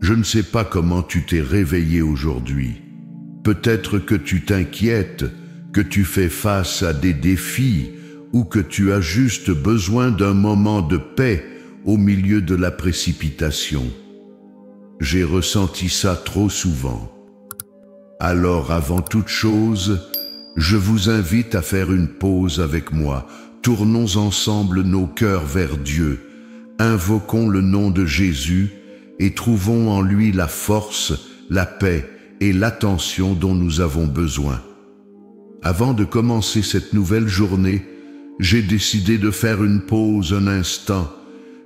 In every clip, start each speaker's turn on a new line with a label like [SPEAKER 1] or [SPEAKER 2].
[SPEAKER 1] Je ne sais pas comment tu t'es réveillé aujourd'hui. Peut-être que tu t'inquiètes, que tu fais face à des défis ou que tu as juste besoin d'un moment de paix au milieu de la précipitation. J'ai ressenti ça trop souvent. Alors, avant toute chose, je vous invite à faire une pause avec moi. Tournons ensemble nos cœurs vers Dieu. Invoquons le nom de Jésus et trouvons en lui la force, la paix et l'attention dont nous avons besoin. Avant de commencer cette nouvelle journée, j'ai décidé de faire une pause un instant.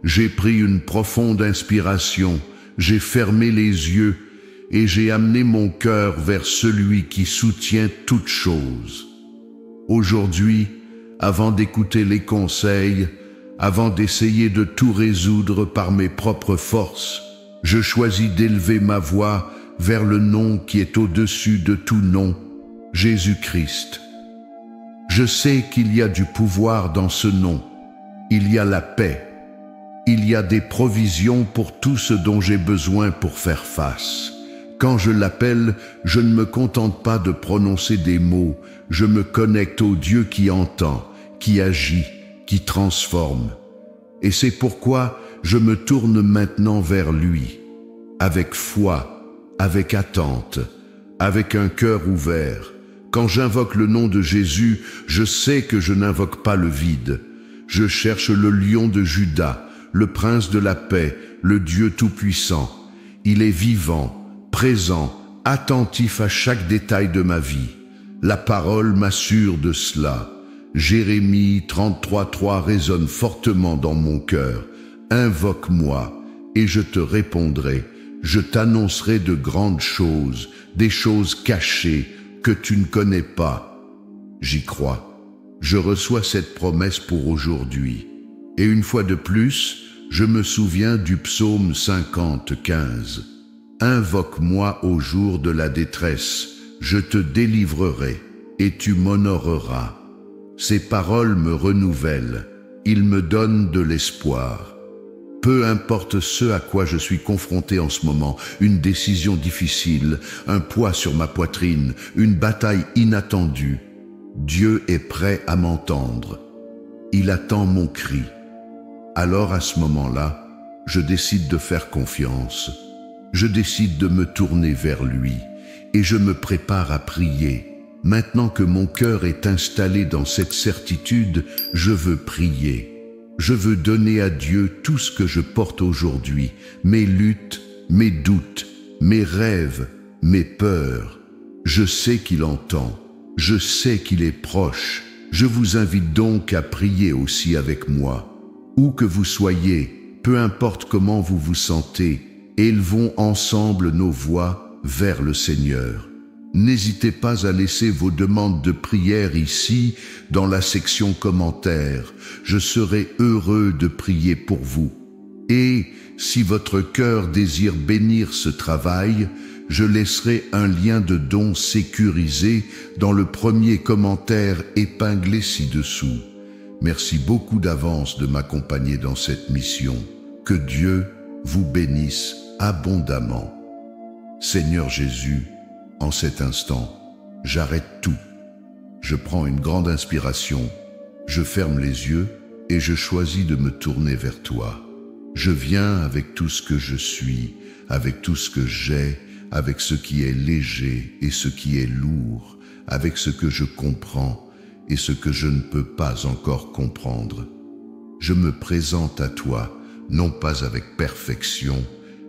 [SPEAKER 1] J'ai pris une profonde inspiration, j'ai fermé les yeux et j'ai amené mon cœur vers celui qui soutient toutes choses. Aujourd'hui, avant d'écouter les conseils, avant d'essayer de tout résoudre par mes propres forces, je choisis d'élever ma voix vers le nom qui est au-dessus de tout nom, Jésus-Christ. Je sais qu'il y a du pouvoir dans ce nom. Il y a la paix. Il y a des provisions pour tout ce dont j'ai besoin pour faire face. Quand je l'appelle, je ne me contente pas de prononcer des mots, je me connecte au Dieu qui entend, qui agit, qui transforme. Et c'est pourquoi je me tourne maintenant vers lui, avec foi, avec attente, avec un cœur ouvert. Quand j'invoque le nom de Jésus, je sais que je n'invoque pas le vide. Je cherche le lion de Juda, le prince de la paix, le Dieu tout-puissant. Il est vivant, présent, attentif à chaque détail de ma vie. La parole m'assure de cela. Jérémie 33:3 résonne fortement dans mon cœur. Invoque-moi et je te répondrai. Je t'annoncerai de grandes choses, des choses cachées que tu ne connais pas. J'y crois. Je reçois cette promesse pour aujourd'hui. Et une fois de plus, je me souviens du psaume 50:15. Invoque-moi au jour de la détresse, je te délivrerai et tu m'honoreras. Ces paroles me renouvellent, ils me donnent de l'espoir. Peu importe ce à quoi je suis confronté en ce moment, une décision difficile, un poids sur ma poitrine, une bataille inattendue, Dieu est prêt à m'entendre. Il attend mon cri. Alors à ce moment-là, je décide de faire confiance. Je décide de me tourner vers lui et je me prépare à prier. Maintenant que mon cœur est installé dans cette certitude, je veux prier. Je veux donner à Dieu tout ce que je porte aujourd'hui, mes luttes, mes doutes, mes rêves, mes peurs. Je sais qu'il entend, je sais qu'il est proche. Je vous invite donc à prier aussi avec moi. Où que vous soyez, peu importe comment vous vous sentez, élevons ensemble nos voix vers le Seigneur. N'hésitez pas à laisser vos demandes de prière ici, dans la section commentaires. Je serai heureux de prier pour vous. Et si votre cœur désire bénir ce travail, je laisserai un lien de don sécurisé dans le premier commentaire épinglé ci-dessous. Merci beaucoup d'avance de m'accompagner dans cette mission. Que Dieu vous bénisse abondamment. Seigneur Jésus, en cet instant, j'arrête tout. Je prends une grande inspiration, je ferme les yeux et je choisis de me tourner vers toi. Je viens avec tout ce que je suis, avec tout ce que j'ai, avec ce qui est léger et ce qui est lourd, avec ce que je comprends et ce que je ne peux pas encore comprendre. Je me présente à toi, non pas avec perfection,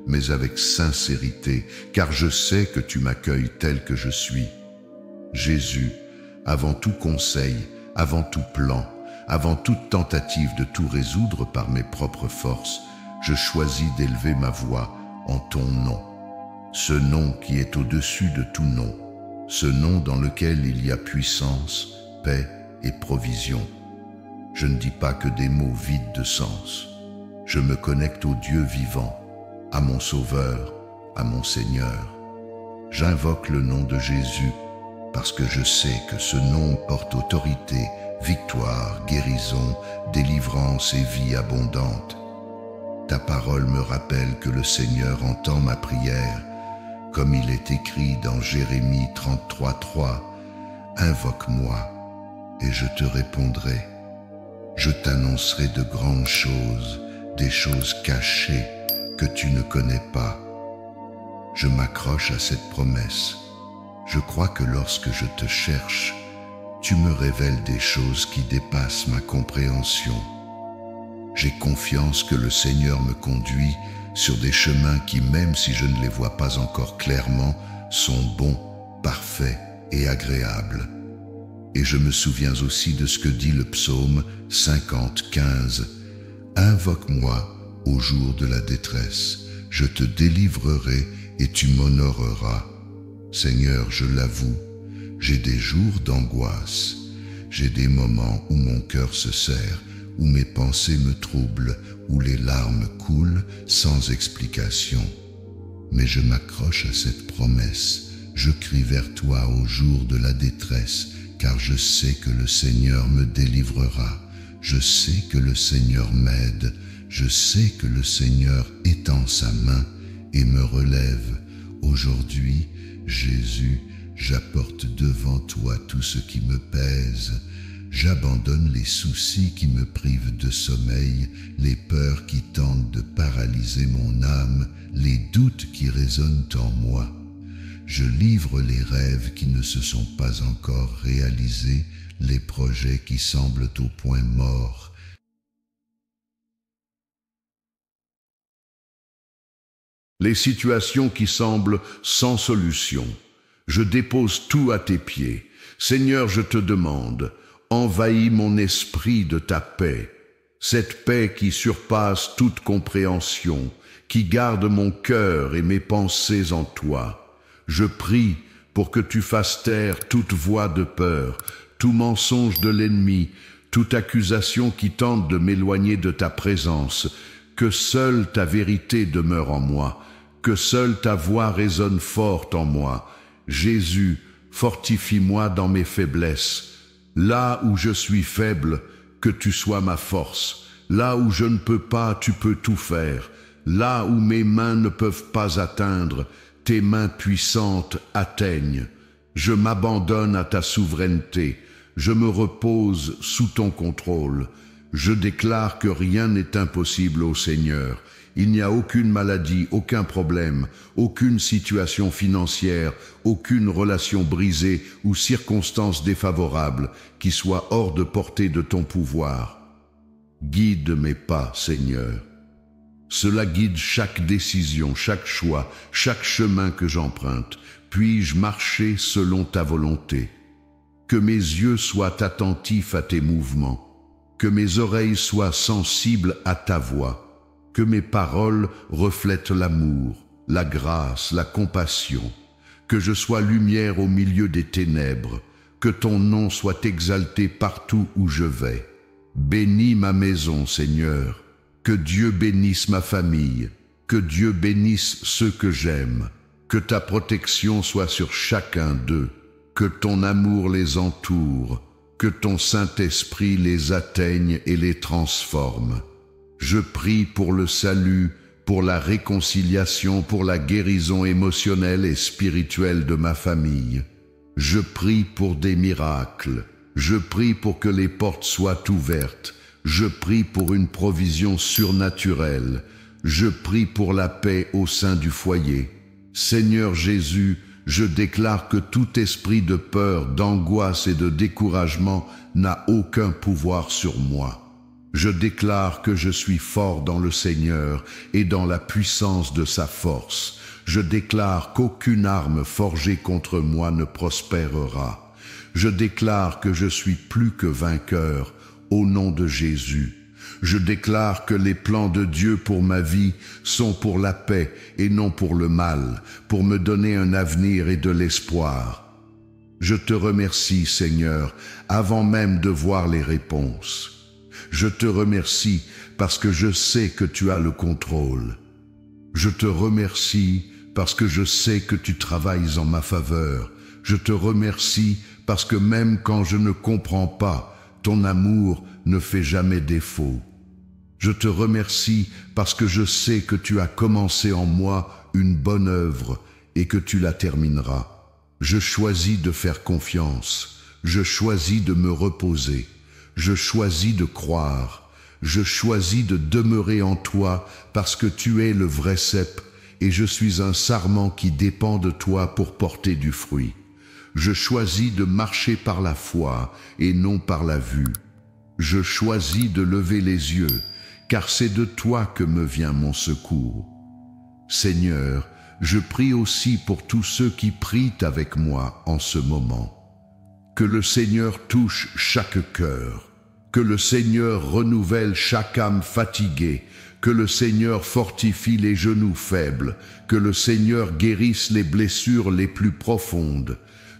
[SPEAKER 1] mais avec sincérité, car je sais que tu m'accueilles tel que je suis. Jésus, avant tout conseil, avant tout plan, avant toute tentative de tout résoudre par mes propres forces, je choisis d'élever ma voix en ton nom. Ce nom qui est au-dessus de tout nom, ce nom dans lequel il y a puissance, paix et provision. Je ne dis pas que des mots vides de sens. Je me connecte au Dieu vivant, à mon Sauveur, à mon Seigneur. J'invoque le nom de Jésus parce que je sais que ce nom porte autorité, victoire, guérison, délivrance et vie abondante. Ta parole me rappelle que le Seigneur entend ma prière, comme il est écrit dans Jérémie 33:3. Invoque-moi, et je te répondrai. Je t'annoncerai de grandes choses, des choses cachées que tu ne connais pas. Je m'accroche à cette promesse. Je crois que lorsque je te cherche, tu me révèles des choses qui dépassent ma compréhension. J'ai confiance que le Seigneur me conduit sur des chemins qui, même si je ne les vois pas encore clairement, sont bons, parfaits et agréables. Et je me souviens aussi de ce que dit le psaume 50:15. Invoque-moi au jour de la détresse, je te délivrerai et tu m'honoreras. Seigneur, je l'avoue, j'ai des jours d'angoisse, j'ai des moments où mon cœur se serre, où mes pensées me troublent, où les larmes coulent sans explication. Mais je m'accroche à cette promesse, je crie vers toi au jour de la détresse, car je sais que le Seigneur me délivrera, je sais que le Seigneur m'aide, je sais que le Seigneur étend sa main et me relève. Aujourd'hui, Jésus, j'apporte devant toi tout ce qui me pèse. J'abandonne les soucis qui me privent de sommeil, les peurs qui tentent de paralyser mon âme, les doutes qui résonnent en moi. Je livre les rêves qui ne se sont pas encore réalisés, les projets qui semblent au point mort. Les situations qui semblent sans solution. Je dépose tout à tes pieds. Seigneur, je te demande, envahis mon esprit de ta paix, cette paix qui surpasse toute compréhension, qui garde mon cœur et mes pensées en toi. Je prie pour que tu fasses taire toute voix de peur, tout mensonge de l'ennemi, toute accusation qui tente de m'éloigner de ta présence, que seule ta vérité demeure en moi, que seule ta voix résonne forte en moi. Jésus, fortifie-moi dans mes faiblesses. Là où je suis faible, que tu sois ma force. Là où je ne peux pas, tu peux tout faire. Là où mes mains ne peuvent pas atteindre, tes mains puissantes atteignent. Je m'abandonne à ta souveraineté. Je me repose sous ton contrôle. Je déclare que rien n'est impossible au Seigneur. Il n'y a aucune maladie, aucun problème, aucune situation financière, aucune relation brisée ou circonstance défavorable qui soit hors de portée de ton pouvoir. Guide mes pas, Seigneur. Cela guide chaque décision, chaque choix, chaque chemin que j'emprunte. Puis-je marcher selon ta volonté? Que mes yeux soient attentifs à tes mouvements, que mes oreilles soient sensibles à ta voix, que mes paroles reflètent l'amour, la grâce, la compassion, que je sois lumière au milieu des ténèbres, que ton nom soit exalté partout où je vais. Bénis ma maison, Seigneur, que Dieu bénisse ma famille, que Dieu bénisse ceux que j'aime, que ta protection soit sur chacun d'eux, que ton amour les entoure, que ton Saint-Esprit les atteigne et les transforme. Je prie pour le salut, pour la réconciliation, pour la guérison émotionnelle et spirituelle de ma famille. Je prie pour des miracles. Je prie pour que les portes soient ouvertes. Je prie pour une provision surnaturelle. Je prie pour la paix au sein du foyer. Seigneur Jésus, je déclare que tout esprit de peur, d'angoisse et de découragement n'a aucun pouvoir sur moi. Je déclare que je suis fort dans le Seigneur et dans la puissance de sa force. Je déclare qu'aucune arme forgée contre moi ne prospérera. Je déclare que je suis plus que vainqueur au nom de Jésus. Je déclare que les plans de Dieu pour ma vie sont pour la paix et non pour le mal, pour me donner un avenir et de l'espoir. Je te remercie, Seigneur, avant même de voir les réponses. Je te remercie parce que je sais que tu as le contrôle. Je te remercie parce que je sais que tu travailles en ma faveur. Je te remercie parce que même quand je ne comprends pas, ton amour ne fait jamais défaut. Je te remercie parce que je sais que tu as commencé en moi une bonne œuvre et que tu la termineras. Je choisis de faire confiance. Je choisis de me reposer. Je choisis de croire. Je choisis de demeurer en toi parce que tu es le vrai cep et je suis un sarment qui dépend de toi pour porter du fruit. Je choisis de marcher par la foi et non par la vue. Je choisis de lever les yeux, car c'est de toi que me vient mon secours. Seigneur, je prie aussi pour tous ceux qui prient avec moi en ce moment. Que le Seigneur touche chaque cœur, que le Seigneur renouvelle chaque âme fatiguée, que le Seigneur fortifie les genoux faibles, que le Seigneur guérisse les blessures les plus profondes,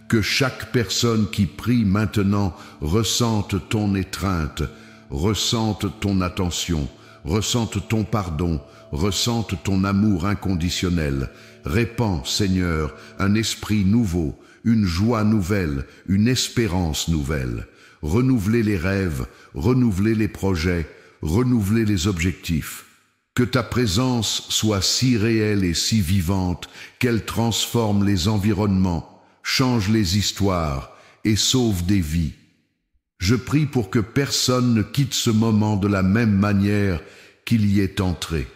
[SPEAKER 1] que chaque personne qui prie maintenant ressente ton étreinte, ressente ton attention, ressente ton pardon, ressente ton amour inconditionnel. Répands, Seigneur, un esprit nouveau, une joie nouvelle, une espérance nouvelle. Renouveler les rêves, renouveler les projets, renouveler les objectifs. Que ta présence soit si réelle et si vivante qu'elle transforme les environnements, change les histoires et sauve des vies. Je prie pour que personne ne quitte ce moment de la même manière qu'il y est entré.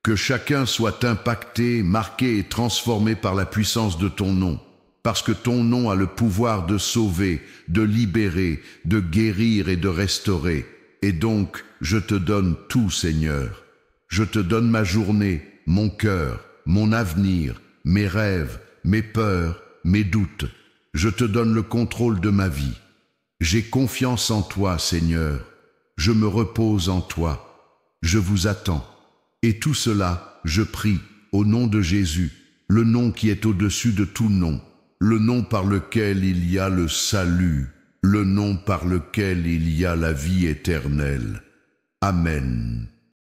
[SPEAKER 1] Que chacun soit impacté, marqué et transformé par la puissance de ton nom, parce que ton nom a le pouvoir de sauver, de libérer, de guérir et de restaurer. Et donc, je te donne tout, Seigneur. Je te donne ma journée, mon cœur, mon avenir, mes rêves, mes peurs, mes doutes. Je te donne le contrôle de ma vie. J'ai confiance en toi, Seigneur. Je me repose en toi. Je vous attends. Et tout cela, je prie, au nom de Jésus, le nom qui est au-dessus de tout nom, le nom par lequel il y a le salut, le nom par lequel il y a la vie éternelle. Amen.